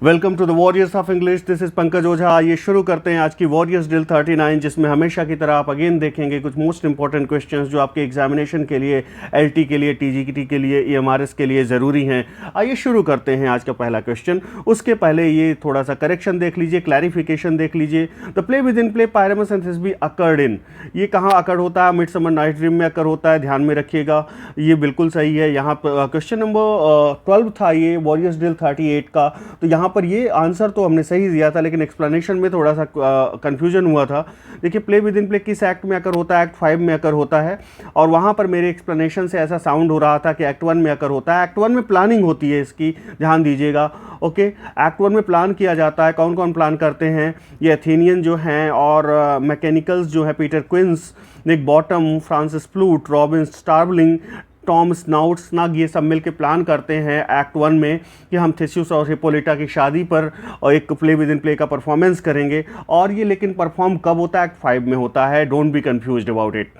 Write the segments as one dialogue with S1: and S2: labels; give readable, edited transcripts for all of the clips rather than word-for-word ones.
S1: Welcome to the warriors of English. This is Pankaj Ojha. आइए शुरू करते हैं आज की वॉरियर्स ड्रिल 39, जिसमें हमेशा की तरह आप अगेन देखेंगे कुछ मोस्ट इंपॉर्टेंट क्वेश्चंस जो आपके एग्जामिनेशन के लिए, एलटी के लिए, टीजीटी के लिए, ईएमआरएस के लिए ज़रूरी हैं। आइए शुरू करते हैं आज का पहला क्वेश्चन। उसके पहले ये थोड़ा सा करेक्शन देख लीजिए, क्लैरिफिकेशन देख लीजिए। The play within play Pyramus and Thisbe occurred in, ये कहाँ अकर्ड होता है? मिडसमर नाइट ड्रीम में अकर होता है, ध्यान में रखिएगा। ये बिल्कुल सही है। यहाँ पर क्वेश्चन नंबर 12 था ये वॉरियर्स ड्रिल 38 का, तो यहाँ पर ये आंसर तो हमने सही दिया था, लेकिन एक्सप्लेनेशन में थोड़ा सा कंफ्यूजन हुआ था। देखिए, प्ले विद इन प्ले किस एक्ट में अकर होता है? एक्ट 5 में अकर होता है, और वहाँ पर मेरे एक्सप्लेनेशन से ऐसा साउंड हो रहा था कि एक्ट 1 में अकर होता है। एक्ट 1 में प्लानिंग होती है इसकी, ध्यान दीजिएगा। ओके, एक्ट 1 में प्लान किया जाता है। कौन कौन प्लान करते हैं? ये एथेनियन जो हैं और मैकेनिकल्स जो है, Peter Quince, Nick Bottom, Francis Flute, Robin Starveling, Tom Snout Snug, ये सब मिलकर प्लान करते हैं एक्ट 1 में कि हम थेसियस और हिप्पोलिटा की शादी पर एक प्ले विद इन प्ले का परफॉर्मेंस करेंगे। और ये लेकिन परफॉर्म कब होता है? एक्ट 5 में होता है। Don't be confused about it.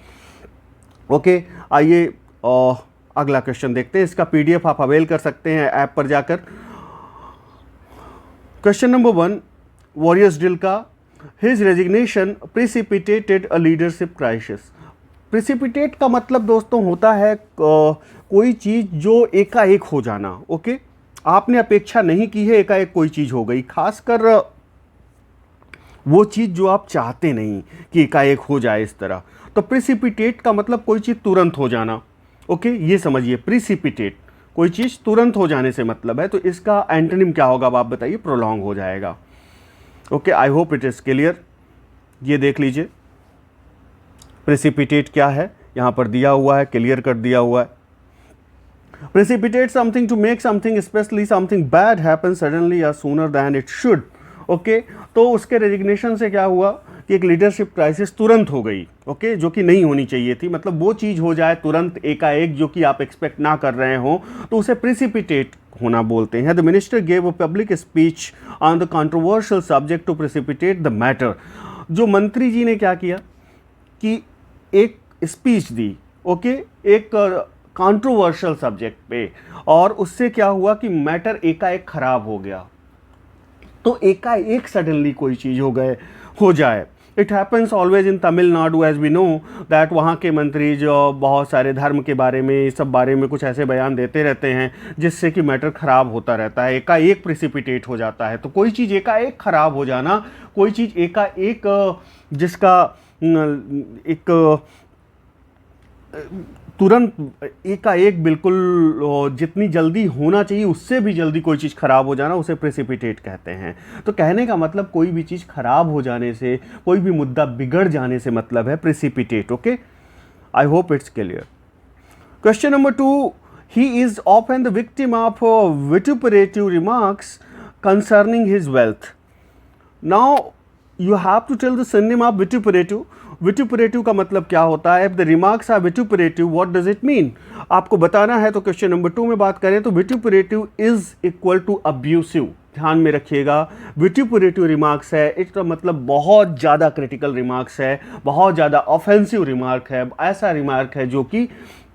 S1: Okay, आइए अगला क्वेश्चन देखते हैं। इसका पीडीएफ आप अवेल कर सकते हैं ऐप पर जाकर। क्वेश्चन नंबर 1 वॉरियर्स ड्रिल का, his resignation precipitated a leadership crisis. Precipitate का मतलब दोस्तों होता है कोई चीज़ जो एकाएक हो जाना। ओके, आपने अपेक्षा नहीं की है, एकाएक कोई चीज़ हो गई, खासकर वो चीज़ जो आप चाहते नहीं कि एकाएक हो जाए इस तरह। तो प्रिसिपिटेट का मतलब कोई चीज़ तुरंत हो जाना। ओके, ये समझिए, प्रिसिपिटेट कोई चीज़ तुरंत हो जाने से मतलब है। तो इसका एंटोनिम क्या होगा, आप बताइए? प्रोलॉन्ग हो जाएगा। Okay, I hope it is clear. ये देख लीजिए प्रेसिपिटेट क्या है, यहाँ पर दिया हुआ है, क्लियर कर दिया हुआ है। Precipitate something to make something, specially something bad happen suddenly या sooner than it should. Okay, तो उसके रेजिग्नेशन से क्या हुआ कि एक लीडरशिप क्राइसिस तुरंत हो गई। ओके, जो कि नहीं होनी चाहिए थी। मतलब वो चीज़ हो जाए तुरंत एकाएक जो कि आप एक्सपेक्ट ना कर रहे हो, तो उसे प्रेसिपिटेट होना बोलते हैं। The minister gave a public speech on the controversial subject to precipitate the matter. जो मंत्री जी ने क्या किया कि एक स्पीच दी, ओके, एक कंट्रोवर्शियल सब्जेक्ट पे, और उससे क्या हुआ कि मैटर एकाएक खराब हो गया। तो एकाएक सडनली कोई चीज़ हो जाए। It happens always in Tamil Nadu, as we know that वहाँ के मंत्री जो बहुत सारे धर्म के बारे में, इस सब बारे में कुछ ऐसे बयान देते रहते हैं जिससे कि मैटर ख़राब होता रहता है, एकाएक प्रिसिपिटेट हो जाता है। तो कोई चीज़ एकाएक ख़राब हो जाना, कोई चीज़ एकाएक जिसका एक तुरंत एकाएक बिल्कुल जितनी जल्दी होना चाहिए उससे भी जल्दी कोई चीज़ ख़राब हो जाना, उसे प्रेसिपिटेट कहते हैं। तो कहने का मतलब कोई भी चीज़ ख़राब हो जाने से, कोई भी मुद्दा बिगड़ जाने से मतलब है precipitate. Okay, I hope it's clear. Question number 2, he is often the victim of vituperative remarks concerning his wealth. Now you have to tell the synonym of vituperative. Vituperative का मतलब क्या होता है? If the remarks are vituperative, what does it mean? आपको बताना है। तो question number 2 में बात करें तो विटुपरेटिव इज इक्वल टू अब्यूसिव। ध्यान में रखिएगा, विटुपरेटिव रिमार्क्स है, इसका मतलब बहुत ज़्यादा क्रिटिकल रिमार्क्स है, बहुत ज़्यादा ऑफेंसिव रिमार्क है, ऐसा रिमार्क है जो कि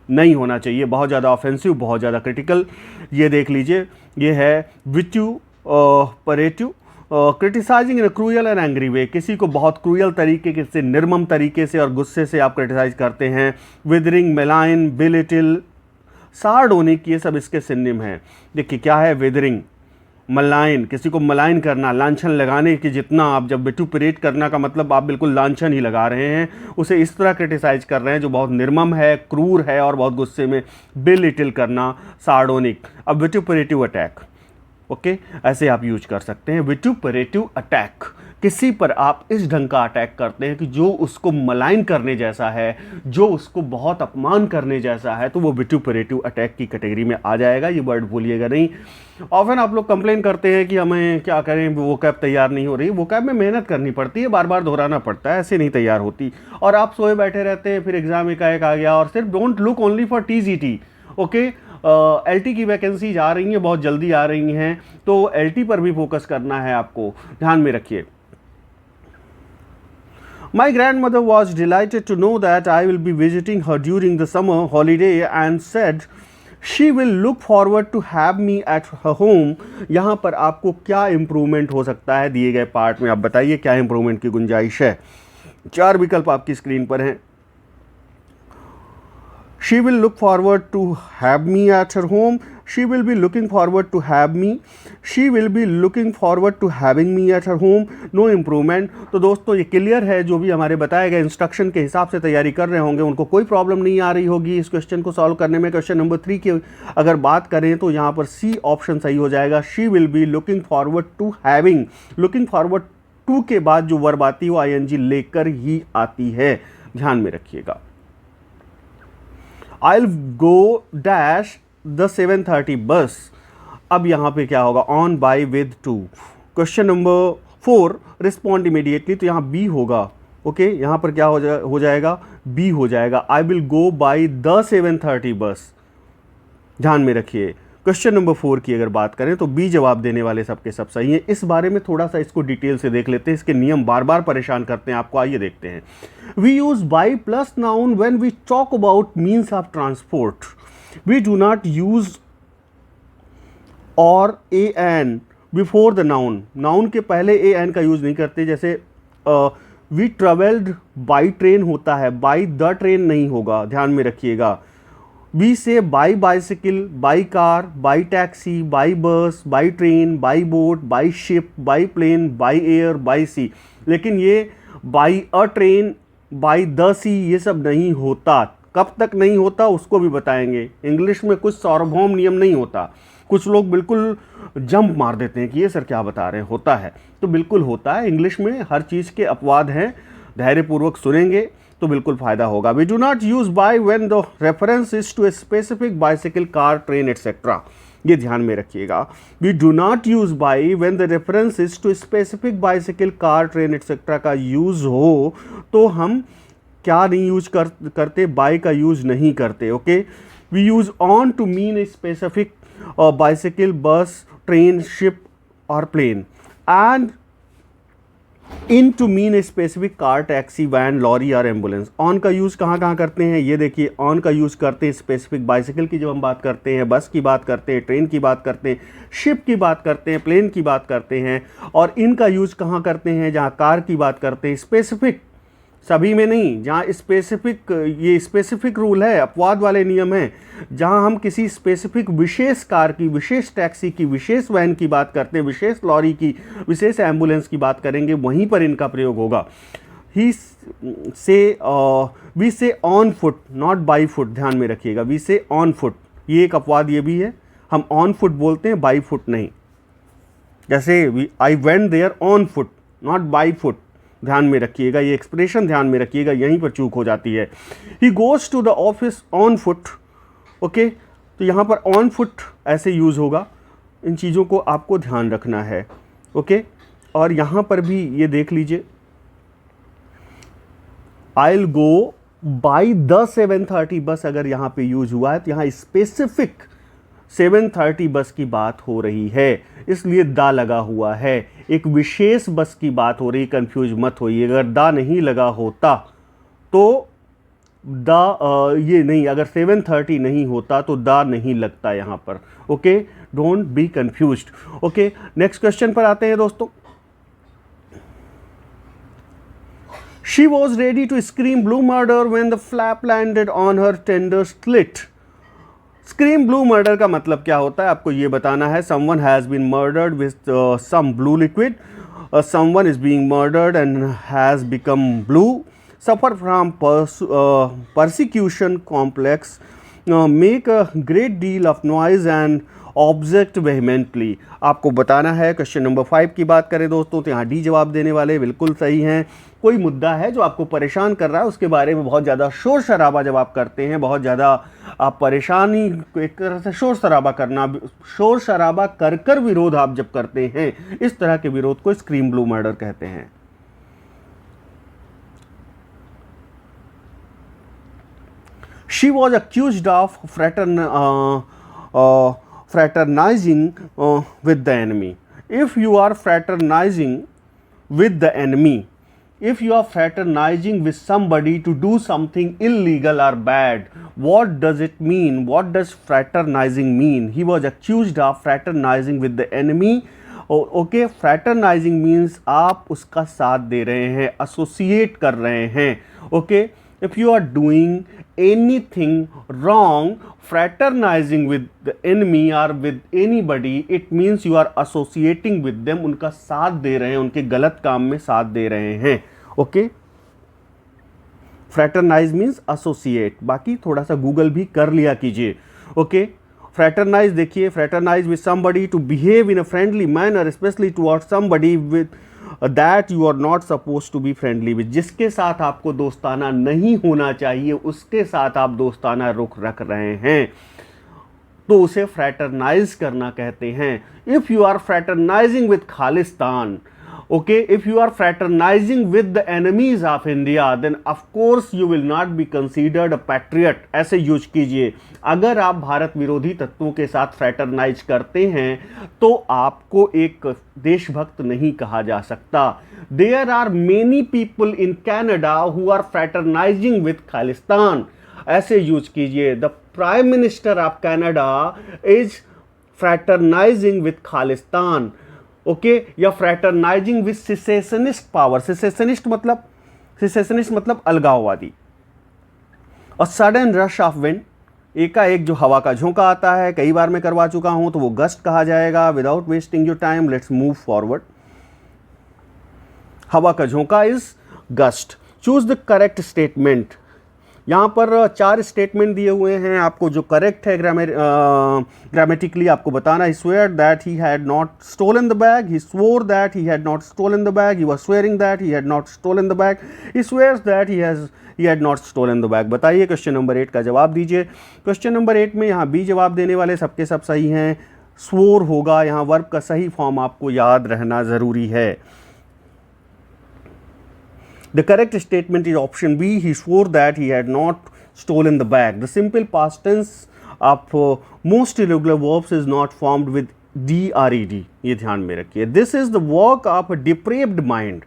S1: नहीं होना चाहिए, बहुत ज़्यादा ऑफेंसिव, बहुत ज़्यादा क्रिटिकल। ये देख लीजिए, ये है विटुपरेटिव। क्रिटिसाइजिंग इन क्रूयल एंड एंग्री वे, किसी को बहुत क्रूयल तरीके से, निर्मम तरीके से और गुस्से से आप क्रिटिसाइज करते हैं। विदरिंग, मेलाइन, बिलिटिल, सार्डोनिक, ये सब इसके सिनोनिम हैं। देखिए क्या है विदरिंग, मलाइन, किसी को मलाइन करना, लांछन लगाने की, जितना आप जब विटुपरेट करना का मतलब आप बिल्कुल लांछन ही लगा रहे हैं, उसे इस तरह क्रिटिसाइज कर रहे हैं जो बहुत निर्मम है, क्रूर है और बहुत गुस्से में। बिलिटिल करना, सार्डोनिक। अब विटुपरेटिव अटैक, ओके, ऐसे आप यूज कर सकते हैं। विटुपरेटिव अटैक, किसी पर आप इस ढंग का अटैक करते हैं कि जो उसको मलाइन करने जैसा है, जो उसको बहुत अपमान करने जैसा है, तो वो विटुपरेटिव अटैक की कैटेगरी में आ जाएगा। ये वर्ड भूलिएगा नहीं। ऑफन आप लोग कंप्लेन करते हैं कि हमें क्या करें, वो कैब तैयार नहीं हो रही। वो कैब में मेहनत करनी पड़ती है, बार बार दोहराना पड़ता है, ऐसे नहीं तैयार होती। और आप सोए बैठे रहते हैं, फिर एग्जाम एकाएक आ गया। और सिर्फ don't look only for TGT. Okay, LT की वैकेंसीज आ रही हैं, बहुत जल्दी आ रही हैं, तो एलटी पर भी फोकस करना है आपको, ध्यान में रखिए। My grandmother was delighted to know that I will be visiting her during the summer holiday and said she will look forward to have me at her home, यहाँ पर आपको क्या इंप्रूवमेंट हो सकता है दिए गए पार्ट में, आप बताइए क्या इंप्रूवमेंट की गुंजाइश है। 4 विकल्प आपकी स्क्रीन पर हैं। She will look forward to have me at her home. She will be looking forward to have me. She will be looking forward to having me at her home. No improvement. तो दोस्तों ये clear है, जो भी हमारे बताए गए instruction के हिसाब से तैयारी कर रहे होंगे उनको कोई प्रॉब्लम नहीं आ रही होगी इस क्वेश्चन को सॉल्व करने में। क्वेश्चन नंबर 3 की अगर बात करें तो यहाँ पर सी ऑप्शन सही हो जाएगा। She will be looking forward to having. Looking forward to के बाद जो वर्ब आती है वो ing लेकर ही आती है, ध्यान में रखिएगा। I'll go dash the 7:30 बस। अब यहाँ पे क्या होगा, on by with to। Question number 4 respond immediately, तो यहाँ बी होगा। ओके, यहाँ पर क्या हो जाएगा, बी हो जाएगा। I will go by the 7:30 बस, ध्यान में रखिए। क्वेश्चन नंबर 4 की अगर बात करें तो बी जवाब देने वाले सबके सब सही हैं। इस बारे में थोड़ा सा इसको डिटेल से देख लेते हैं, इसके नियम बार बार परेशान करते हैं आपको, आइए देखते हैं। We use by plus noun when we talk about means of transport. We do not use और a an before the noun. Noun के पहले ए एन का यूज नहीं करते, जैसे वी ट्रेवल्ड बाई ट्रेन होता है, बाई द ट्रेन नहीं होगा, ध्यान में रखिएगा। We say by bicycle, by car, by taxi, by bus, by train, by boat, by ship, by plane, by air, by sea, लेकिन ये by a train, by the sea ये सब नहीं होता। कब तक नहीं होता उसको भी बताएंगे। इंग्लिश में कुछ सार्वभौम नियम नहीं होता। कुछ लोग बिल्कुल जंप मार देते हैं कि ये सर क्या बता रहे हैं, होता है तो बिल्कुल होता है। इंग्लिश में हर चीज़ के अपवाद हैं, धैर्यपूर्वक सुनेंगे तो बिल्कुल फायदा होगा। We do not use by when the reference is to a specific bicycle, car, train etcetera, ये ध्यान में रखिएगा। We do not use by when the reference is to specific bicycle, car, train etcetera का use हो तो हम क्या नहीं यूज करते, बाय का यूज नहीं करते। Okay, we use on to mean a specific bicycle, bus, train, ship और plane, and in to mean a specific car, taxi, van, lorry और एम्बुलेंस। ऑन का यूज़ कहाँ कहाँ करते हैं, ये देखिए। ऑन का यूज़ करते हैं स्पेसिफिक बाइसिकल की जब हम बात करते हैं, बस की बात करते हैं, ट्रेन की बात करते हैं, शिप की बात करते हैं, प्लेन की बात करते हैं। और इनका यूज़ कहाँ करते हैं, जहाँ कार की बात करते हैं, स्पेसिफिक, सभी में नहीं, जहाँ स्पेसिफिक, ये स्पेसिफिक रूल है, अपवाद वाले नियम हैं। जहाँ हम किसी स्पेसिफिक विशेष कार की, विशेष टैक्सी की, विशेष वैन की बात करते हैं, विशेष लॉरी की, विशेष एम्बुलेंस की बात करेंगे, वहीं पर इनका प्रयोग होगा। वी से on foot, not by foot, ध्यान में रखिएगा। वी से ऑन फुट, ये एक अपवाद ये भी है, हम ऑन फुट बोलते हैं, बाई फुट नहीं। जैसे I went there on foot, not by foot, ध्यान में रखिएगा, ये एक्सप्रेशन ध्यान में रखिएगा, यहीं पर चूक हो जाती है। He goes to the office on foot. Okay, तो यहाँ पर ऑन फुट ऐसे यूज़ होगा। इन चीज़ों को आपको ध्यान रखना है। ओके, और यहाँ पर भी ये देख लीजिए, I will go by the 7:30 बस अगर यहाँ पे यूज हुआ है तो यहाँ स्पेसिफिक 7:30 बस की बात हो रही है, इसलिए दा लगा हुआ है। एक विशेष बस की बात हो रही, कंफ्यूज मत होइए। अगर दा नहीं लगा होता तो दा ये नहीं, अगर 7:30 नहीं होता तो दा नहीं लगता यहाँ पर। Okay, don't be confused. Okay, next question पर आते हैं दोस्तों। She was ready to scream blue murder when the flap landed on her tender slit. Scream blue murder का मतलब क्या होता है आपको ये बताना है। Someone has been murdered with some blue liquid, someone is being murdered and has become blue, suffer from persecution complex, make a great deal of noise and object vehemently. आपको बताना है। क्वेश्चन नंबर 5 की बात करें दोस्तों तो यहाँ D जवाब देने वाले बिल्कुल सही हैं। कोई मुद्दा है जो आपको परेशान कर रहा है, उसके बारे में बहुत ज़्यादा शोर शराबा जब आप करते हैं, बहुत ज़्यादा आप परेशानी, एक तरह से शोर शराबा करना, शोर शराबा कर कर विरोध आप जब करते हैं, इस तरह के विरोध को स्क्रीम ब्लू मर्डर कहते हैं। She was accused of fraternizing with the enemy. If you are fraternizing with the enemy, if you are fraternizing with somebody to do something illegal or bad, what does it mean? What does fraternizing mean? He was accused of fraternizing with the enemy. Okay, fraternizing means आप उसका साथ दे रहे हैं, associate कर रहे हैं. Okay, if you are doing anything wrong, fraternizing with the enemy or with anybody, it means you are associating with them. उनका साथ दे रहे हैं, उनके गलत काम में साथ दे रहे हैं. Okay, fraternize means associate. बाकी थोड़ा सा गूगल भी कर लिया कीजिए. ओके, फ्रैटरनाइज देखिए, fraternize with somebody to behave in a friendly manner, specially towards somebody with that you are not suppose to be friendly with. जिसके साथ आपको दोस्ताना नहीं होना चाहिए उसके साथ आप दोस्ताना रुख रख रहे हैं, तो उसे फ्रैटरनाइज करना कहते हैं. If you are fraternizing with Khalistan, okay, if you are fraternizing with the enemies of India, then of course you will not be considered a patriot. ऐसे यूज कीजिए. अगर आप भारत विरोधी तत्वों के साथ फ्रैटरनाइज करते हैं तो आपको एक देशभक्त नहीं कहा जा सकता. There are many people in Canada who are fraternizing with Khalistan. ऐसे यूज कीजिए. The Prime Minister of Canada is fraternizing with Khalistan. Okay, या फ्रैटरनाइजिंग विद सिसेशनिस्ट पावर. सिसेशनिस्ट मतलब अलगाववादी. और सडन रश ऑफ विंड, एकाएक जो हवा का झोंका आता है, कई बार मैं करवा चुका हूं, तो वो गस्ट कहा जाएगा. Without wasting your time, let's move forward. हवा का झोंका is gust. Choose the correct statement. यहाँ पर 4 स्टेटमेंट दिए हुए हैं आपको. जो करेक्ट है ग्रामेटिकली आपको बताना. He swear that he had not stolen the bag. He swore that he had not stolen the bag. He was swearing that he had not stolen the bag. He swears that he had not stolen the bag. बताइए, question number 8 का जवाब दीजिए. Question number 8 में यहाँ B जवाब देने वाले सबके सब सही हैं. स्वोर होगा. यहाँ वर्ब का सही फॉर्म आपको याद रहना ज़रूरी है. The correct statement is option B. He swore that he had not stolen the bag. The simple past tense of most irregular verbs is not formed with D or ED. ये ध्यान में रखिए. This is the work of a depraved mind.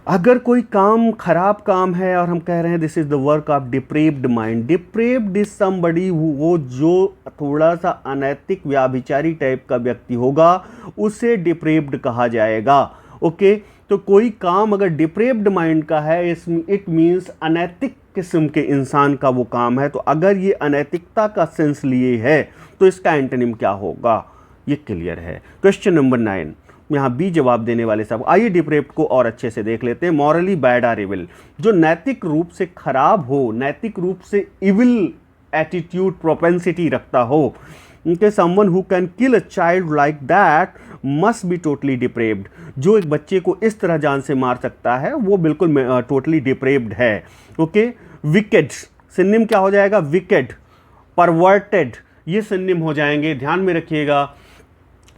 S1: अगर कोई काम खराब काम है और हम कह रहे हैं this is the work of deprived mind. Deprived is somebody वो जो थोड़ा सा अनैतिक व्याभिचारी टाइप का व्यक्ति होगा उसे डिप्रेव्ड कहा जाएगा. ओके, तो कोई काम अगर डिप्रेव्ड माइंड का है, इट मीन्स अनैतिक किस्म के इंसान का वो काम है. तो अगर ये अनैतिकता का सेंस लिए है तो इसका एंटोनिम क्या होगा, ये क्लियर है. क्वेश्चन नंबर 9, यहाँ बी जवाब देने वाले सब. आइए डिप्रेव्ड को और अच्छे से देख लेते हैं. मॉरली बैड आर इविल, जो नैतिक रूप से खराब हो, नैतिक रूप से इविल एटीट्यूड प्रोपेंसिटी रखता हो. Someone who can kill a child like that must be totally deprived. जो एक बच्चे को इस तरह जान से मार सकता है वो बिल्कुल टोटली डिप्रेव्ड है. ओके, विकेड सिनोनिम क्या हो जाएगा? विकेड, परवर्टेड, ये सिनोनिम हो जाएंगे. ध्यान में रखिएगा.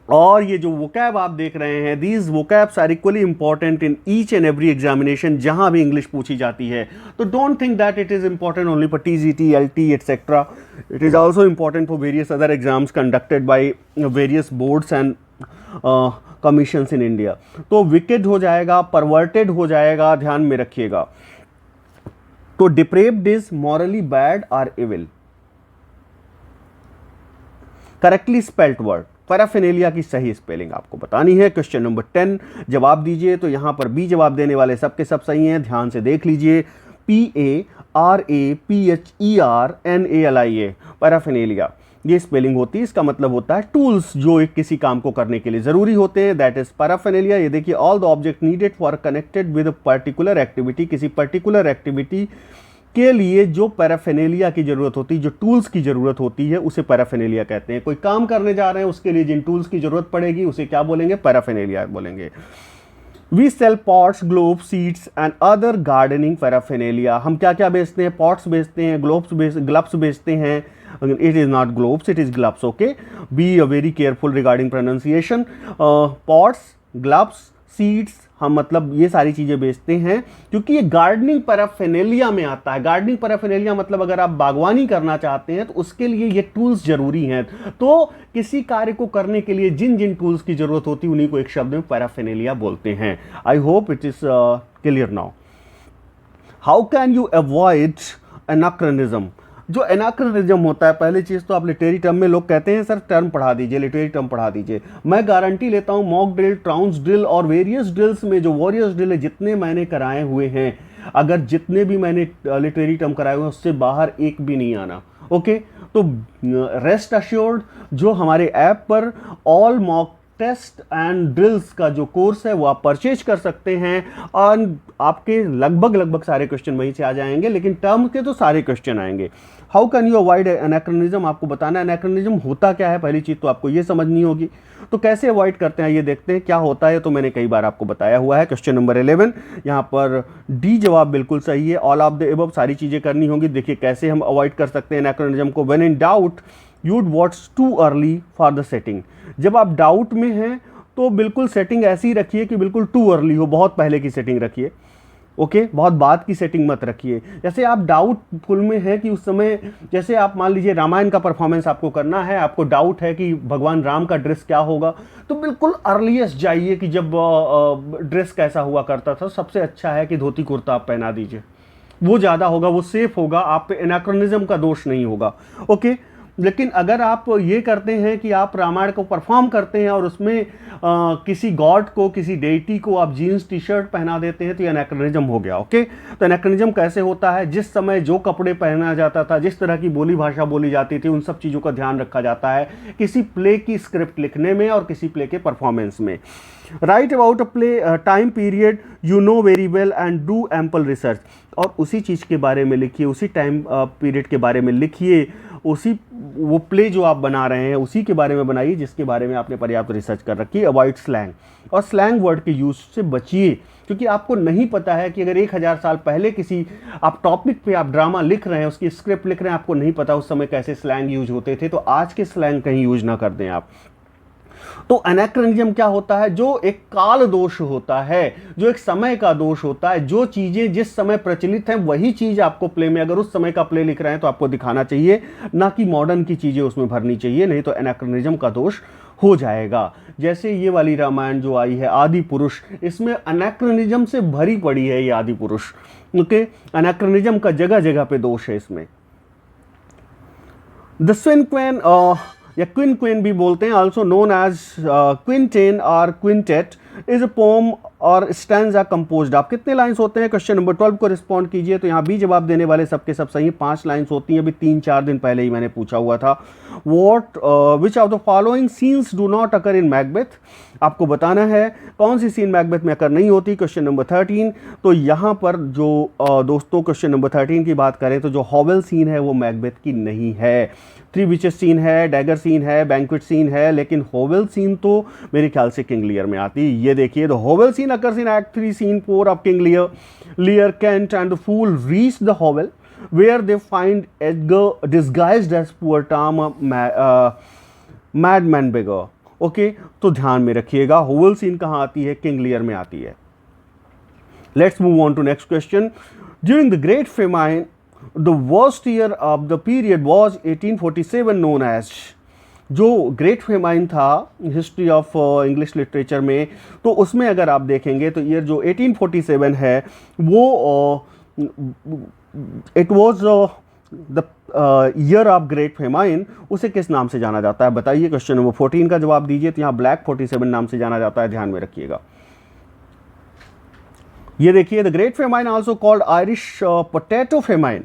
S1: और ये जो वोकैब आप देख रहे हैं, these vocabs are equally important in each and every examination जहां भी इंग्लिश पूछी जाती है. तो don't think that it is important only for TGT, LT etcetera. It is also important for various other exams conducted by various boards and commissions in India. तो wicked हो जाएगा, perverted हो जाएगा, ध्यान में रखिएगा. तो डिप्रेव्ड इज मॉरली बैड और evil. Correctly spelt word. Paraphernalia की सही स्पेलिंग आपको बतानी है. क्वेश्चन नंबर 10 जवाब दीजिए. तो यहां पर बी जवाब देने वाले सबके सब सही हैं. ध्यान से देख लीजिए. PARAPHERNALIA, पैराफिनेलिया, ये स्पेलिंग होती है. इसका मतलब होता है टूल्स जो एक किसी काम को करने के लिए जरूरी होते हैं. That is paraphernalia. ये देखिए, all the object needed for connected with a particular activity. किसी पर्टिकुलर एक्टिविटी के लिए जो पैराफिनेलिया की जरूरत होती है, जो टूल्स की जरूरत होती है, उसे पैराफिनेलिया कहते हैं. कोई काम करने जा रहे हैं उसके लिए जिन टूल्स की जरूरत पड़ेगी उसे क्या बोलेंगे? पैराफिनेलिया बोलेंगे. We sell pots, globes, seeds and other gardening paraphernalia. हम क्या क्या बेचते हैं? पॉट्स बेचते हैं, ग्लव्स बेचते हैं. It is not globes, it is gloves. Okay, be very careful regarding pronunciation. Pots, gloves, seeds, हम मतलब ये सारी चीज़ें बेचते हैं क्योंकि ये गार्डनिंग पैराफेर्नेलिया में आता है। गार्डनिंग पैराफेर्नेलिया मतलब अगर आप बागवानी करना चाहते हैं तो उसके लिए ये टूल्स जरूरी हैं। तो किसी कार्य को करने के लिए जिन जिन टूल्स की जरूरत होती है उन्हीं को एक शब्द में पैराफेर्नेलिया बोलते हैं। I hope it is clear now. How can you avoid anachronism? जो एनाक्रोनिज्म होता है, पहली चीज़ तो आप लिटरेरी टर्म में लोग कहते हैं सर टर्म पढ़ा दीजिए, लिटरेरी टर्म पढ़ा दीजिए। मैं गारंटी लेता हूँ मॉक ड्रिल, ट्राउंस ड्रिल और वेरियस ड्रिल्स में जो वॉरियर्स ड्रिल है जितने मैंने कराए हुए हैं, अगर जितने भी मैंने लिटरेरी टर्म कराए हुए हैं उससे बाहर एक भी नहीं आना। ओके, तो रेस्ट अश्योर्ड जो हमारे ऐप पर all mock test and drills का जो कोर्स है वो आप परचेज कर सकते हैं और आपके लगभग सारे क्वेश्चन वहीं से आ जाएंगे, लेकिन टर्म के तो सारे क्वेश्चन आएंगे। How can you avoid anachronism? आपको बताना है एनाक्रोनिज्म होता क्या है, पहली चीज़ तो आपको ये समझनी होगी। तो कैसे अवॉइड करते हैं ये देखते हैं। क्या होता है तो मैंने कई बार आपको बताया हुआ है। क्वेश्चन नंबर 11, यहाँ पर डी जवाब बिल्कुल सही है। ऑल ऑफ द अबव सारी चीज़ें करनी होंगी। देखिए कैसे हम अवॉइड कर सकते हैं एनाक्रोनिज्म को। When in doubt you'd what's too early for the setting. जब आप डाउट में हैं तो बिल्कुल सेटिंग ऐसी रखिए कि बिल्कुल टू अर्ली हो, बहुत पहले की सेटिंग रखिए। ओके, बहुत बाद की सेटिंग मत रखिए। जैसे आप डाउटफुल में है कि उस समय, जैसे आप मान लीजिए रामायण का परफॉर्मेंस आपको करना है, आपको डाउट है कि भगवान राम का ड्रेस क्या होगा, तो बिल्कुल अर्लीस्ट जाइए कि जब ड्रेस कैसा हुआ करता था। सबसे अच्छा है कि धोती कुर्ता आप पहना दीजिए, वो ज़्यादा होगा, वो सेफ होगा, आप पे एनाक्रोनिज्म का दोष नहीं होगा। ओके, लेकिन अगर आप ये करते हैं कि आप रामायण को परफॉर्म करते हैं और उसमें किसी गॉड को, किसी डेटी को आप जीन्स टी शर्ट पहना देते हैं तो ये एनाक्रोनिज्म हो गया। ओके, तो एनाक्रोनिज्म कैसे होता है? जिस समय जो कपड़े पहना जाता था, जिस तरह की बोली भाषा बोली जाती थी, उन सब चीज़ों का ध्यान रखा जाता है किसी प्ले की स्क्रिप्ट लिखने में और किसी प्ले के परफॉर्मेंस में। Right about a play time period you know very well and do ample research. और उसी चीज़ के बारे में लिखिए, उसी टाइम पीरियड के बारे में लिखिए, उसी वो प्ले जो आप बना रहे हैं उसी के बारे में बनाइए जिसके बारे में आपने पर्याप्त रिसर्च कर रखी है। अवॉइड स्लैंग, और स्लैंग वर्ड के यूज से बचिए क्योंकि आपको नहीं पता है कि अगर 1000 साल पहले किसी आप टॉपिक पे आप ड्रामा लिख रहे हैं, उसकी स्क्रिप्ट लिख रहे हैं, आपको नहीं पता उस समय कैसे स्लैंग यूज होते थे, तो आज के स्लैंग कहीं यूज ना कर दें आप। तो एनाक्रोनिज्म क्या होता है? जो एक काल दोष होता है, जो एक समय का दोष होता है, जो चीजें जिस समय प्रचलित हैं वही चीज आपको प्ले में, अगर उस समय का प्ले लिख रहे हैं तो आपको दिखाना चाहिए, ना कि मॉडर्न की चीजें उसमें भरनी चाहिए, नहीं तो एनाक्रोनिज्म का दोष हो जाएगा। जैसे ये वाली रामायण जो आई है आदि पुरुष, इसमें एनाक्रोनिज्म से भरी पड़ी है ये आदि पुरुष। ओके, एनाक्रोनिज्म का जगह जगह पे दोष है इसमें। द क्वीन या क्विन क्वीन भी बोलते हैं, ऑल्सो नोन एज क्विंटेन और क्विंटेट, इज अ पोम और स्टैंजा कंपोज्ड। आप कितने लाइंस होते हैं? क्वेश्चन नंबर 12 को रिस्पॉन्ड कीजिए। तो यहाँ भी जवाब देने वाले सबके सब सही, 5 लाइंस होती हैं। अभी 3-4 दिन पहले ही मैंने पूछा हुआ था। What which of the following scenes do not occur in Macbeth? आपको बताना है कौन सी सीन मैकबेथ में अकर नहीं होती। क्वेश्चन नंबर 13, तो यहाँ पर जो दोस्तों क्वेश्चन नंबर 13 की बात करें तो जो हॉवेल सीन है वो मैकबेथ की नहीं है। 3 विचेस सीन है, डैगर सीन है, बैंक्वेट सीन है, लेकिन होवेल सीन तो मेरे ख्याल से किंग लियर में आती है। ये देखिए, the hovel scene occurs in act 3 scene 4 of King Lear. Lear, Kent and the fool reach the hovel where they find Edgar disguised as poor Tom, madman beggar. Okay, तो ध्यान में रखिएगा hovel scene कहाँ आती है? King Lear में आती है। Let's move on to next question. During the great famine the worst year of the period was 1847 known as. जो ग्रेट फेमाइन था हिस्ट्री ऑफ इंग्लिश लिटरेचर में, तो उसमें अगर आप देखेंगे तो ईयर जो 1847 है वो it was the year of great famine, उसे किस नाम से जाना जाता है बताइए। क्वेश्चन नंबर 14 का जवाब दीजिए। तो यहाँ ब्लैक 47 नाम से जाना जाता है, ध्यान में रखिएगा। ये देखिए, the great famine also called Irish potato famine.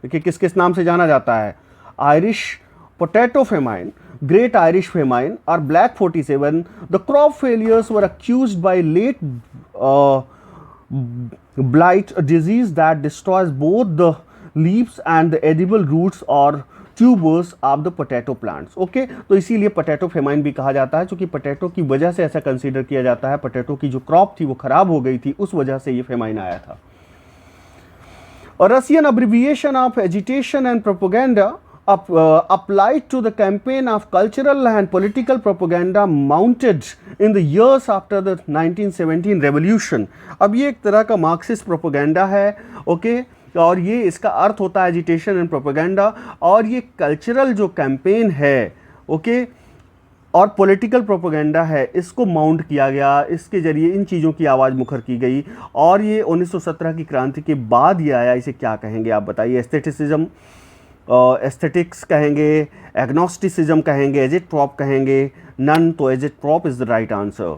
S1: देखिए किस किस नाम से जाना जाता है? Irish potato famine, great Irish famine और black 47। The crop failures were caused by late blight, a disease that destroys both the leaves and the edible roots or tubers of the potato plants. Okay, तो इसीलिए potato famine भी कहा जाता है, क्योंकि potato की वजह से ऐसा कंसीडर किया जाता है, पोटैटो की जो क्रॉप थी वो खराब हो गई थी, उस वजह से ये फेमाइन आया था। और Russian abbreviation of agitation and propaganda applied to the campaign of cultural and political propaganda mounted in the years after the 1917 revolution. अब ये एक तरह का मार्क्सिस्ट प्रोपेगेंडा है, ओके और ये इसका अर्थ होता है एजिटेशन एंड प्रोपेगेंडा, और ये कल्चरल जो कैंपेन है, ओके और पॉलिटिकल प्रोपेगेंडा है, इसको माउंट किया गया, इसके जरिए इन चीज़ों की आवाज़ मुखर की गई, और ये 1917 की क्रांति के बाद ये आया. इसे क्या कहेंगे आप बताइए? एस्थेटिसिज्म, एस्थेटिक्स कहेंगे, एग्नोस्टिसिज्म कहेंगे, एजिटप्रॉप कहेंगे, नन. तो agitprop is the right answer.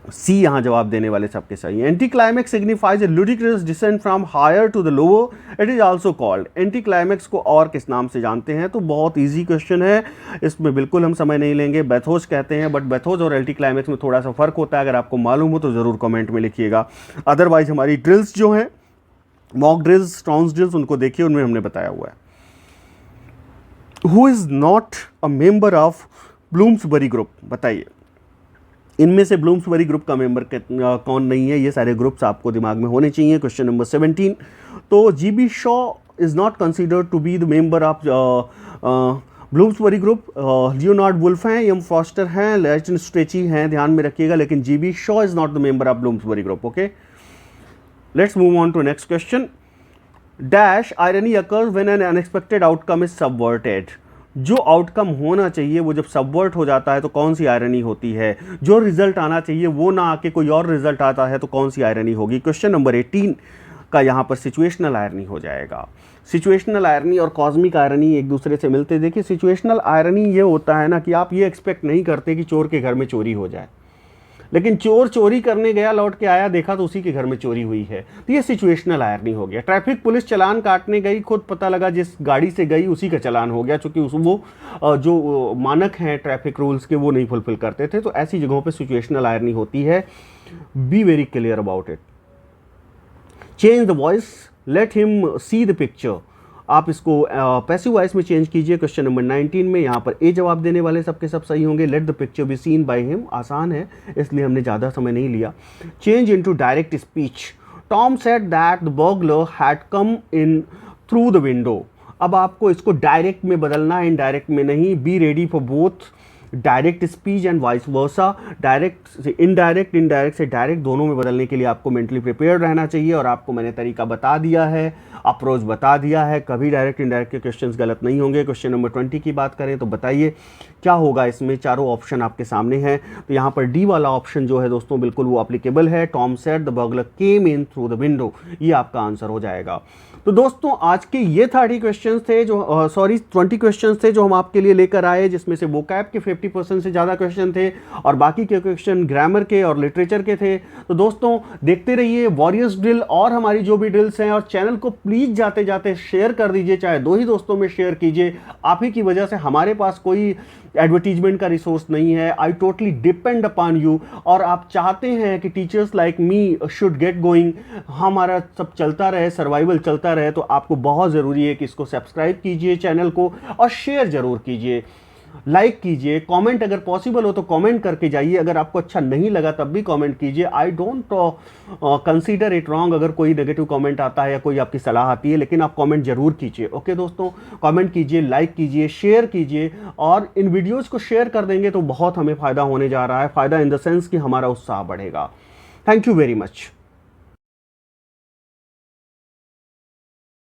S1: See यहाँ जवाब देने वाले सबके सही. Anti climax signifies a ludicrous descent from higher to the lower. It is also called. Anti climax को और किस नाम से जानते हैं? तो बहुत इजी क्वेश्चन है, इसमें बिल्कुल हम समय नहीं लेंगे. बैथोस कहते हैं, बट बैथोस और एंटी क्लाइमैक्स में थोड़ा सा फर्क होता है. अगर आपको मालूम हो तो ज़रूर कमेंट में लिखिएगा. अदरवाइज हमारी ड्रिल्स जो हैं, मॉक ड्रिल्स, स्ट्रॉन्स ड्रिल्स, उनको देखिए, उनमें हमने बताया हुआ है. Who is not a member of Bloomsbury group? बताइए, इनमें से ब्लूम्सबरी ग्रुप का मेंबर कौन नहीं है? ये सारे ग्रुप्स आपको दिमाग में होने चाहिए. Question number 17. तो GB Shaw is not considered to be the member of Bloomsbury group. Leonard Woolf हैं, एम फॉस्टर हैं, लैचन स्ट्रेची हैं, ध्यान में रखिएगा, लेकिन GB Shaw is not the member of Bloomsbury group. Okay, let's move on to next question. Dash irony occurs when an unexpected outcome is subverted. जो outcome होना चाहिए वो जब सबवर्ट हो जाता है तो कौन सी आयरनी होती है? जो रिजल्ट आना चाहिए वो ना आके कोई और रिजल्ट आता है तो कौन सी आयरनी होगी? क्वेश्चन नंबर 18 का यहाँ पर सिचुएशनल आयरनी हो जाएगा. सिचुएशनल आयरनी और कॉस्मिक आयरनी एक दूसरे से मिलते. देखिए, सिचुएशनल आयरनी ये होता है ना कि आप ये एक्सपेक्ट नहीं करते कि चोर के घर में चोरी हो जाए, लेकिन चोर चोरी करने गया, लौट के आया, देखा तो उसी के घर में चोरी हुई है, तो ये सिचुएशनल आयरनी हो गया. ट्रैफिक पुलिस चलान काटने गई, खुद पता लगा जिस गाड़ी से गई उसी का चलान हो गया, क्योंकि वो जो मानक हैं ट्रैफिक रूल्स के वो नहीं फुलफिल करते थे. तो ऐसी जगहों पे सिचुएशनल आयरनी होती है. Be very clear about it. Change the voice, let him see the picture. आप इसको पैसिव वॉइस में चेंज कीजिए. क्वेश्चन नंबर 19 में यहाँ पर ए जवाब देने वाले सबके सब सही होंगे. Let the picture be seen by him, आसान है इसलिए हमने ज़्यादा समय नहीं लिया. Change into direct speech. Tom said that the burglar had come in through the window. अब आपको इसको डायरेक्ट में बदलना है, इनडायरेक्ट में नहीं. Be ready for both direct speech and vice versa. Direct से इनडायरेक्ट, इनडायरेक्ट से डायरेक्ट, दोनों में बदलने के लिए आपको मेंटली प्रिपेयर्ड रहना चाहिए. और आपको मैंने तरीका बता दिया है, अप्रोच बता दिया है. कभी डायरेक्ट इनडायरेक्ट के क्वेश्चंस गलत नहीं होंगे. क्वेश्चन नंबर 20 की बात करें तो बताइए क्या होगा इसमें? चारों ऑप्शन आपके सामने हैं. तो यहाँ पर डी वाला ऑप्शन जो है दोस्तों बिल्कुल वो एप्लीकेबल है. Tom said the burglar came in through the window, ये आपका आंसर हो जाएगा. तो दोस्तों आज के ये 30 क्वेश्चंस थे जो 20 क्वेश्चंस थे जो हम आपके लिए लेकर आए, जिसमें से वोकैब के 50% से ज़्यादा क्वेश्चन थे और बाकी के क्वेश्चन ग्रामर के और लिटरेचर के थे. तो दोस्तों देखते रहिए वॉरियर्स ड्रिल और हमारी जो भी ड्रिल्स हैं, और चैनल को प्लीज़ जाते जाते शेयर कर दीजिए, चाहे 2 ही दोस्तों में शेयर कीजिए. आप ही की वजह से हमारे पास कोई एडवर्टीजमेंट का रिसोर्स नहीं है. I totally depend upon you. और आप चाहते हैं कि teachers like me should get going, हमारा सब चलता रहे, सर्वाइवल चलता रहे, तो आपको बहुत ज़रूरी है कि इसको सब्सक्राइब कीजिए चैनल को और शेयर ज़रूर कीजिए, लाइक कीजिए, कमेंट अगर पॉसिबल हो तो कमेंट करके जाइए. अगर आपको अच्छा नहीं लगा तब भी कमेंट कीजिए. I don't consider it wrong अगर कोई नेगेटिव कमेंट आता है या कोई आपकी सलाह आती है, लेकिन आप कमेंट जरूर कीजिए. ओके दोस्तों, कमेंट कीजिए, लाइक कीजिए, शेयर कीजिए, और इन वीडियोज़ को शेयर कर देंगे तो बहुत हमें फ़ायदा होने जा रहा है. फ़ायदा इन द सेंस कि हमारा उत्साह बढ़ेगा. Thank you very much.